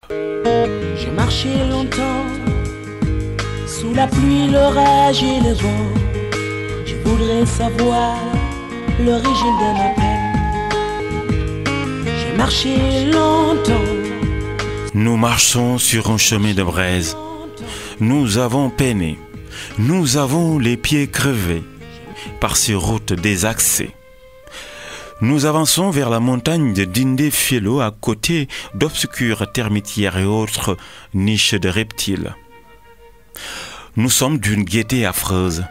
J'ai marché longtemps sous la pluie, l'orage et le vent. Je voudrais savoir l'origine de ma peine. J'ai marché longtemps. Nous marchons sur un chemin de braise. Nous avons peiné. Nous avons les pieds crevés par ces routes désaxées. Nous avançons vers la montagne de Dindé-Fielo à côté d'obscures termitières et autres niches de reptiles. Nous sommes d'une gaieté affreuse.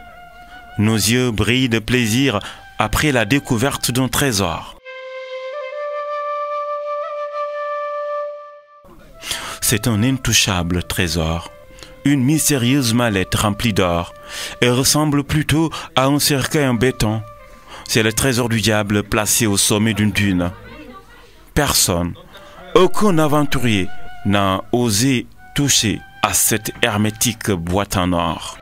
Nos yeux brillent de plaisir après la découverte d'un trésor. C'est un intouchable trésor, une mystérieuse mallette remplie d'or. Elle ressemble plutôt à un cercueil en béton. C'est le trésor du diable placé au sommet d'une dune. Personne, aucun aventurier n'a osé toucher à cette hermétique boîte en or.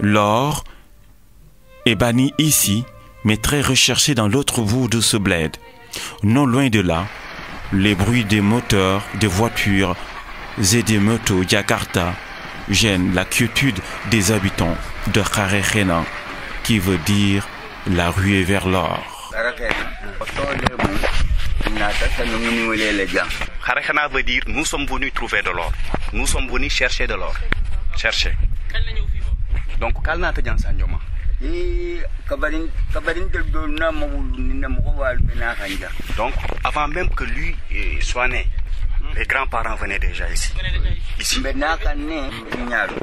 L'or est banni ici, mais très recherché dans l'autre bout de ce bled. Non loin de là, les bruits des moteurs, des voitures et des motos Jakarta gênent la quiétude des habitants de Kharechena, qui veut dire la ruée vers l'or. Kharechena veut dire nous sommes venus trouver de l'or. Nous sommes venus chercher de l'or. Chercher. Donc, donc, avant même que lui soit né, les grands-parents venaient déjà ici.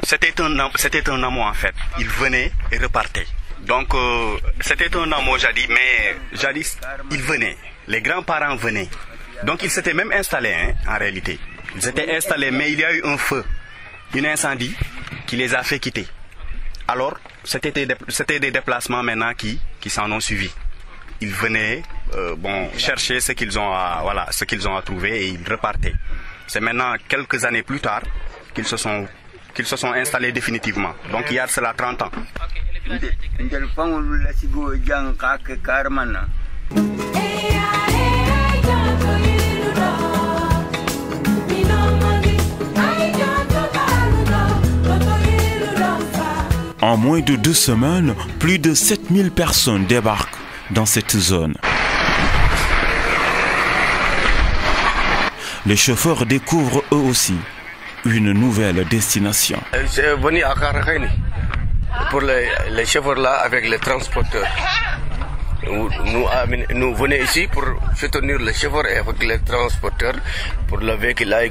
C'était un amour en fait. Ils venaient et repartaient. Donc, c'était un amour jadis, ils venaient. Les grands-parents venaient. Donc, ils s'étaient même installés, hein, en réalité. Ils étaient installés, mais il y a eu un feu, un incendie qui les a fait quitter. Alors, c'était des déplacements maintenant qui s'en ont suivi. Ils venaient chercher ce qu'ils ont à trouver et ils repartaient. C'est maintenant quelques années plus tard qu'ils se sont installés définitivement. Donc il y a cela 30 ans. En moins de 2 semaines, plus de 7000 personnes débarquent dans cette zone. Les chauffeurs découvrent eux aussi une nouvelle destination. C'est venu à Kharechena pour les chauffeurs là avec les transporteurs. Nous venons ici pour soutenir les chauffeurs et avec les transporteurs pour le véhicule là.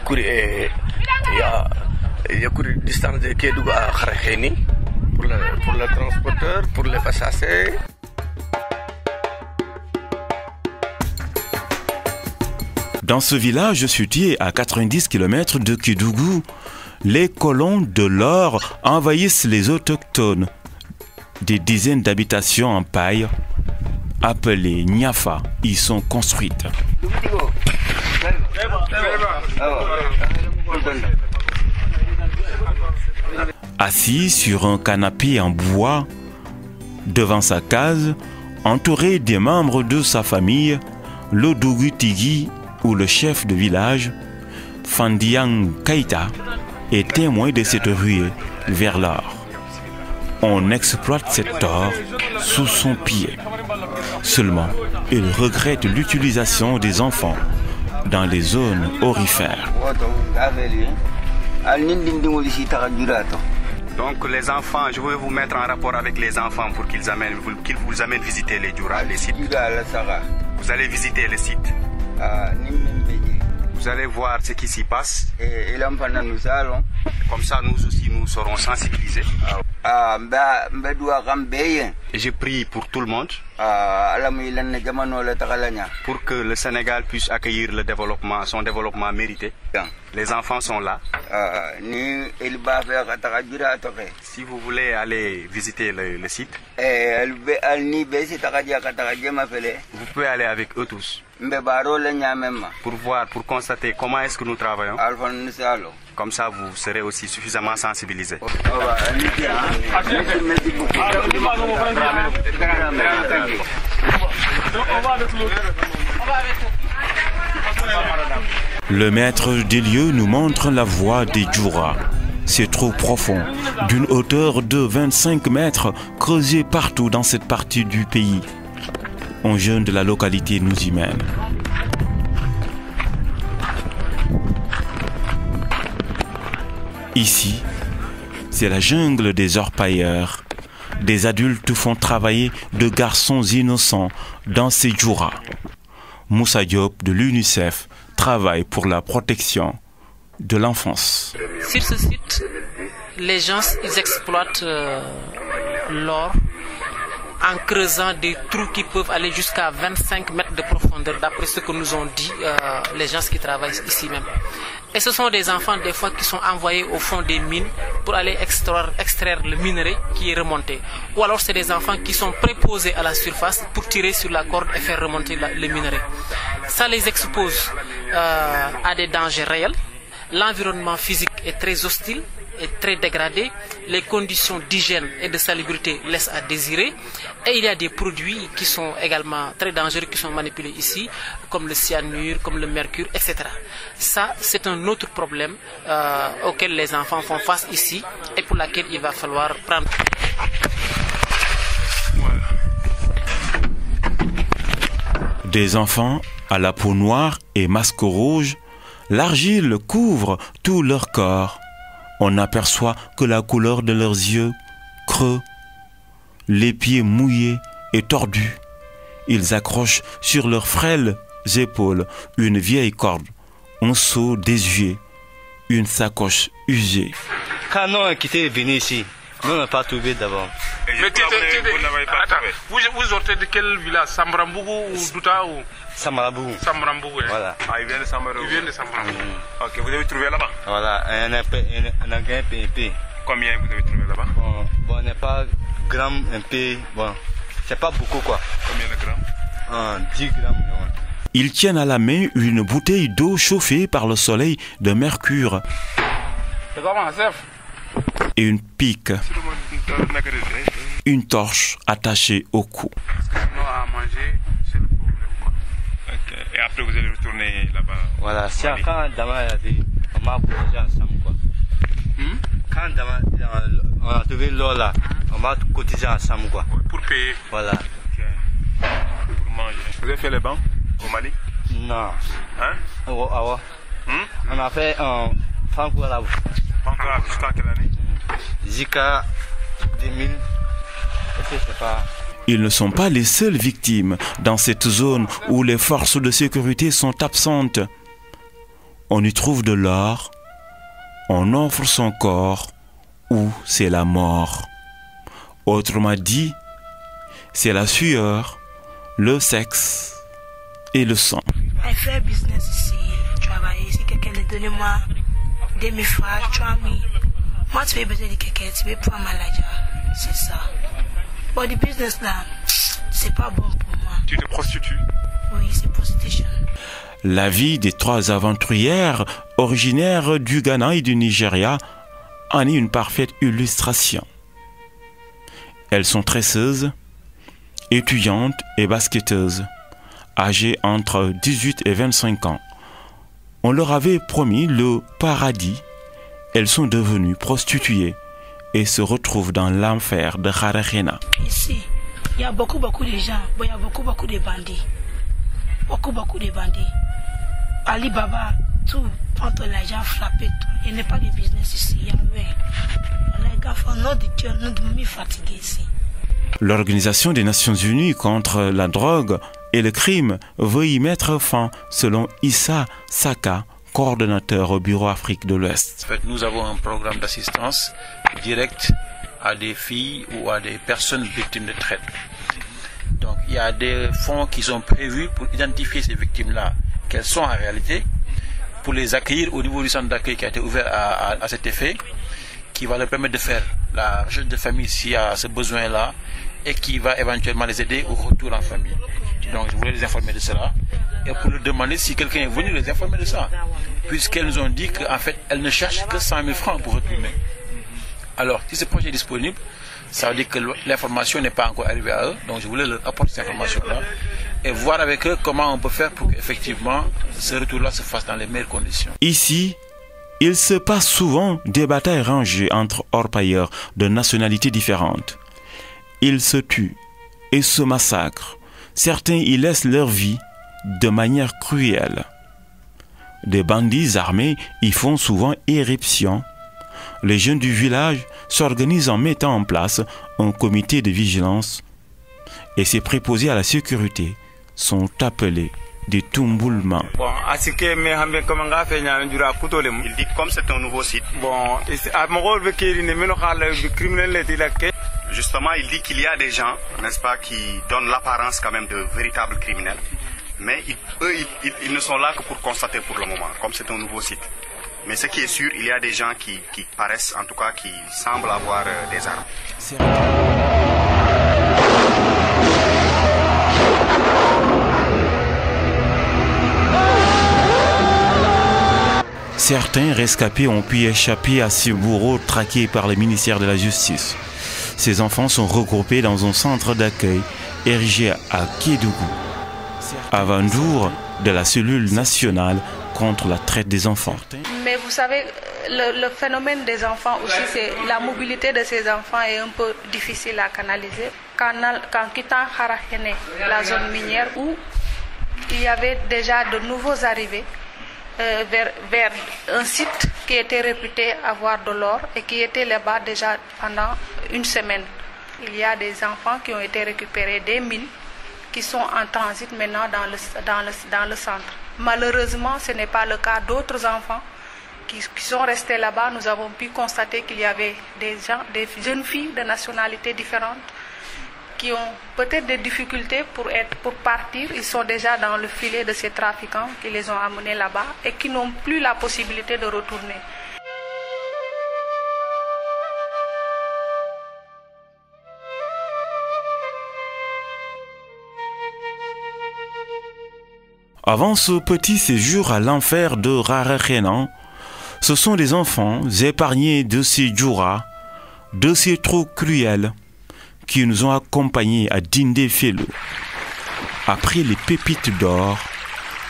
Il y a couru distance de Kédougou à Kharechena. Pour le transporteur, pour les passagers. Dans ce village situé à 90 km de Kédougou, les colons de l'or envahissent les autochtones. Des dizaines d'habitations en paille, appelées Niafa, y sont construites. Assis sur un canapé en bois, devant sa case, entouré des membres de sa famille, le Dougutigi ou le chef de village, Fandiang Keita, est témoin de cette ruée vers l'or. On exploite cet or sous son pied. Seulement, il regrette l'utilisation des enfants dans les zones aurifères. Donc les enfants, je vais vous mettre en rapport avec les enfants pour qu'ils vous amènent visiter les Djura, les sites. Vous allez visiter les sites. Vous allez voir ce qui s'y passe. Comme ça, nous aussi, nous serons sensibilisés. Et je prie pour tout le monde Pour que le Sénégal puisse accueillir le développement, son développement mérité. Les enfants sont là. Si vous voulez aller visiter le site, vous pouvez aller avec eux tous. Pour voir, pour constater comment est-ce que nous travaillons. Comme ça, vous serez aussi suffisamment sensibilisés. Le maître des lieux nous montre la voie des Djoura. C'est trop profond, d'une hauteur de 25 mètres, creusé partout dans cette partie du pays. Un jeune de la localité nous y mène. Ici, c'est la jungle des orpailleurs. Des adultes font travailler de garçons innocents dans ces Djoura. Moussa Diop de l'UNICEF travaille pour la protection de l'enfance. Sur ce site, les gens ils exploitent l'or en creusant des trous qui peuvent aller jusqu'à 25 mètres de profondeur, d'après ce que nous ont dit les gens qui travaillent ici même. Et ce sont des enfants des fois qui sont envoyés au fond des mines pour aller extraire le minerai qui est remonté. Ou alors c'est des enfants qui sont préposés à la surface pour tirer sur la corde et faire remonter le minerai. Ça les expose à des dangers réels. L'environnement physique est très hostile, est très dégradé. Les conditions d'hygiène et de salubrité laissent à désirer. Et il y a des produits qui sont également très dangereux, qui sont manipulés ici, comme le cyanure, comme le mercure, etc. Ça, c'est un autre problème auquel les enfants font face ici et pour lequel il va falloir prendre. Des enfants à la peau noire et masque rouge, l'argile couvre tout leur corps. On n'aperçoit que la couleur de leurs yeux creux, les pieds mouillés et tordus. Ils accrochent sur leurs frêles épaules une vieille corde, un seau désuet, une sacoche usée. Quand on a quitté venu ici, nous n'avons pas trouvé d'abord. Mais vous n'avez pas trouvé. Vous sortez de quel village? Samrambougou ou Douta ou Samrambougou. Samrambougou, voilà. Ah, il vient de Samrambougou. Il vient de Samrambougou. Ok, vous avez trouvé là-bas? Voilà, on a gagné un peu. Combien vous avez trouvé là-bas? Bon, on n'est pas gramme un peu, bon, c'est pas beaucoup quoi. Combien de grammes? 10 grammes. Ouais. Ils tiennent à la main une bouteille d'eau chauffée par le soleil de mercure et une pique, une torche attachée au cou. Et après vous allez retourner là-bas. Voilà, si quand Dama a dit, on m'a cotisé ensemble quoi. Quand Dama, on a trouvé l'eau là, on m'a cotisé ensemble quoi. Pour payer. Voilà. Okay. Pour manger. Vous avez fait les bancs au Mali? Non. Hein? On a fait un Franco là. Jusqu'à quelle année? Jusqu'à 2000. Je sais pas. Ils ne sont pas les seules victimes dans cette zone où les forces de sécurité sont absentes. On y trouve de l'or, on offre son corps ou c'est la mort. Autrement dit, c'est la sueur, le sexe et le sang. Je fais business ici, travailler ici, quelqu'un de donne moi 2000 francs, 3000. Moi, tu fais besoin de quelqu'un, tu veux prendre ma laja, c'est ça. But the business là, c'est pas bon pour moi. Tu te prostitues? Oui, c'est prostitution. La vie des trois aventurières originaires du Ghana et du Nigeria en est une parfaite illustration. Elles sont tresseuses, étudiantes et basketteuses, âgées entre 18 et 25 ans. On leur avait promis le paradis. Elles sont devenues prostituées et se retrouvent dans l'enfer de Kharachena. Ici, il y a beaucoup de gens, il y a beaucoup de bandits. Beaucoup de bandits. Ali Baba, tout, entre les gens frappés, tout. Il n'y a pas de business ici, il y a rien. Les gars font notre Dieu, nous sommes fatigués ici. L'Organisation des Nations Unies contre la drogue et le crime veut y mettre fin, selon Issa Saka, coordonnateur au Bureau Afrique de l'Ouest. En fait, nous avons un programme d'assistance directe à des filles ou à des personnes victimes de traite. Donc il y a des fonds qui sont prévus pour identifier ces victimes-là, qu'elles sont en réalité, pour les accueillir au niveau du centre d'accueil qui a été ouvert à cet effet, qui va leur permettre de faire la recherche de famille s'il y a ce besoin-là et qui va éventuellement les aider au retour en famille. Donc je voulais les informer de cela et pour leur demander si quelqu'un est venu les informer de ça, puisqu'elles nous ont dit qu'en fait elles ne cherchent que 100 000 francs pour retourner. Alors si ce projet est disponible, ça veut dire que l'information n'est pas encore arrivée à eux, donc je voulais leur apporter cette information-là et voir avec eux comment on peut faire pour qu'effectivement ce retour-là se fasse dans les meilleures conditions. Ici, il se passe souvent des batailles rangées entre orpailleurs de nationalités différentes. Ils se tuent et se massacrent. Certains y laissent leur vie de manière cruelle. Des bandits armés y font souvent éruption. Les jeunes du village s'organisent en mettant en place un comité de vigilance et ces préposés à la sécurité sont appelés des Tumbulma. Il dit comme c'est un nouveau site. Justement, il dit qu'il y a des gens, n'est-ce pas, qui donnent l'apparence quand même de véritables criminels. Mais ils ne sont là que pour constater pour le moment, comme c'est un nouveau site. Mais ce qui est sûr, il y a des gens qui paraissent, en tout cas, qui semblent avoir des armes. Certains rescapés ont pu échapper à ces bourreaux traqués par le ministère de la Justice. Ces enfants sont regroupés dans un centre d'accueil érigé à Kédougou, à Vandour de la cellule nationale contre la traite des enfants. Mais vous savez, le phénomène des enfants aussi, c'est la mobilité de ces enfants est un peu difficile à canaliser. Quand quittant Harahene, la zone minière où il y avait déjà de nouveaux arrivés, vers un site qui était réputé avoir de l'or et qui était là-bas déjà pendant une semaine. Il y a des enfants qui ont été récupérés des mines qui sont en transit maintenant dans le centre. Malheureusement, ce n'est pas le cas d'autres enfants qui sont restés là-bas. Nous avons pu constater qu'il y avait des jeunes filles de nationalités différentes qui ont peut-être des difficultés pour partir. Ils sont déjà dans le filet de ces trafiquants qui les ont amenés là-bas et qui n'ont plus la possibilité de retourner. Avant ce petit séjour à l'enfer de Rarachenan, ce sont des enfants épargnés de ces djouras, de ces trous cruels, qui nous ont accompagnés à Dindé Felo. Après les pépites d'or,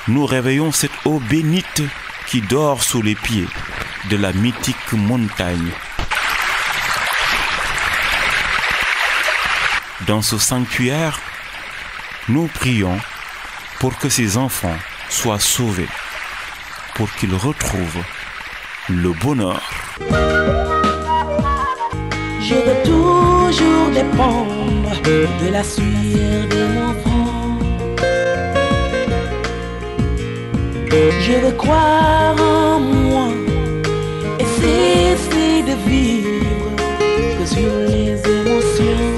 nous réveillons cette eau bénite qui dort sous les pieds de la mythique montagne. Dans ce sanctuaire, nous prions pour que ces enfants soient sauvés, pour qu'ils retrouvent le bonheur. Je veux toujours dépendre de la sueur de mon front. Je veux croire en moi et cesser de vivre que sur les émotions.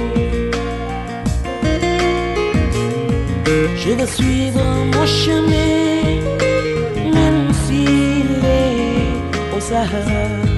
Je veux suivre mon chemin, même s'il est au Sahara.